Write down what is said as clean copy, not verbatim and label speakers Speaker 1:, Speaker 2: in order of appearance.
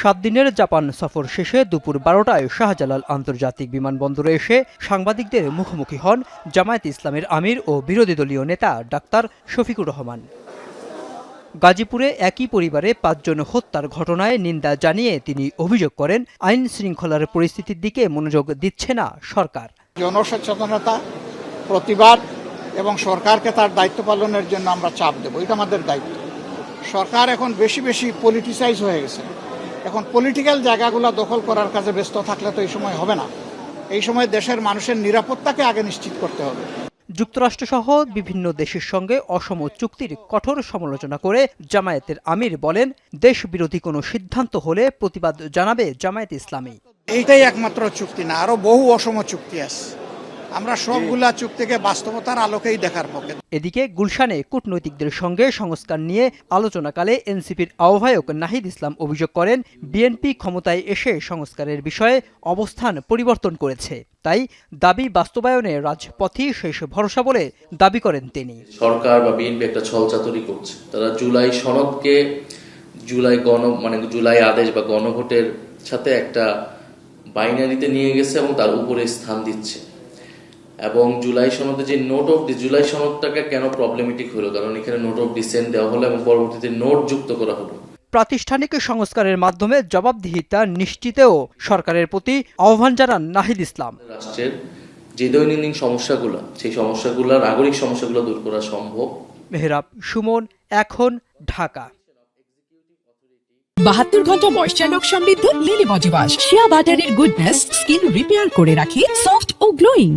Speaker 1: 7 দিনের জাপান সফর শেষে দুপুর 12টায় শাহজালাল আন্তর্জাতিক বিমানবন্দরে এসে সাংবাদিকদের মুখোমুখি হন জামায়াতে ইসলামের আমির ও বিরোধী দলীয় নেতা ডাক্তার শফিকুর রহমান। গাজীপুরে একই পরিবারে 5 জন হত্যার ঘটনায় নিন্দা জানিয়ে তিনি অভিযোগ করেন, আইন শৃঙ্খলার পরিস্থিতির দিকে মনোযোগ দিচ্ছে না সরকার।
Speaker 2: জনসচেতনতা, প্রতিবাদ এবং সরকারকে তার দায়িত্ব পালনের জন্য আমরা চাপ দেব, এটা আমাদের দায়িত্ব। সরকার এখন বেশি বেশি পলিটিসাইজ হয়ে গেছে। এখন পলিটিক্যাল জায়গাগুলো দখল করার কাজে ব্যস্ত থাকলে তো এই সময় হবে না। এই সময় দেশের মানুষের নিরাপত্তাকে আগে নিশ্চিত করতে হবে।
Speaker 1: যুক্তরাষ্ট্রসহ বিভিন্ন দেশের সঙ্গে অসম চুক্তির কঠোর সমালোচনা করে জামায়াতের আমির বলেন, দেশ বিরোধী কোনো সিদ্ধান্ত হলে প্রতিবাদ জানাবে জামায়াতে ইসলামী।
Speaker 2: এইটাই একমাত্র চুক্তি না, আরো বহু অসম চুক্তি আছে। আমরা সবগুলা চুক্তিকে বাস্তবতার আলোকেই দেখার পক্ষে।
Speaker 1: এদিকে গুলশানে কূটনৈতিকদের সঙ্গে সংস্কার নিয়ে আলোচনাকালে এনসিপির আহ্বায়ক নাহিদ ইসলাম অভিযোগ করেন, বিএনপি ক্ষমতায় এসে সংস্কারের বিষয়ে অবস্থান পরিবর্তন করেছে, তাই দাবি বাস্তবায়নে রাজপথই শেষ ভরসা বলে দাবি করেন তিনি।
Speaker 3: সরকার বা বিএনপি একটা ছলচাতুরি করছে। তারা জুলাই সনদকে জুলাই আদেশ বা গণভোটের সাথে একটা বাইনারিতে নিয়ে গেছে এবং তার উপরে স্থান দিচ্ছে। এবং জুলাই সনদে যে জুলাই সনদটাকে কেন প্রবলেমেটিক হলো, কারণ এখানে নোট অফ ডিসেন্ট দেওয়া হলো এবং পরবর্তীতে নোট যুক্ত করা হলো।
Speaker 1: প্রাতিষ্ঠানিক সংস্কারের মাধ্যমে জবাবদিহিতা নিশ্চিতেও সরকারের প্রতি আহ্বান জানান নাহিদ ইসলাম।
Speaker 3: রাষ্ট্রের যে দৈনন্দিন সমস্যাগুলো, সেই সমস্যাগুলো, নাগরিক সমস্যাগুলো দূর করা সম্ভব।
Speaker 1: মেহরাব সুমন, এখন, ঢাকা।
Speaker 4: 72 ঘন্টা ময়েশ্চার লক সমৃদ্ধ লিলি বডি ওয়াশ, শিয়া বাটারের গুডনেস স্কিন রিপেয়ার করে রাখে সফট ও গ্লোয়িং।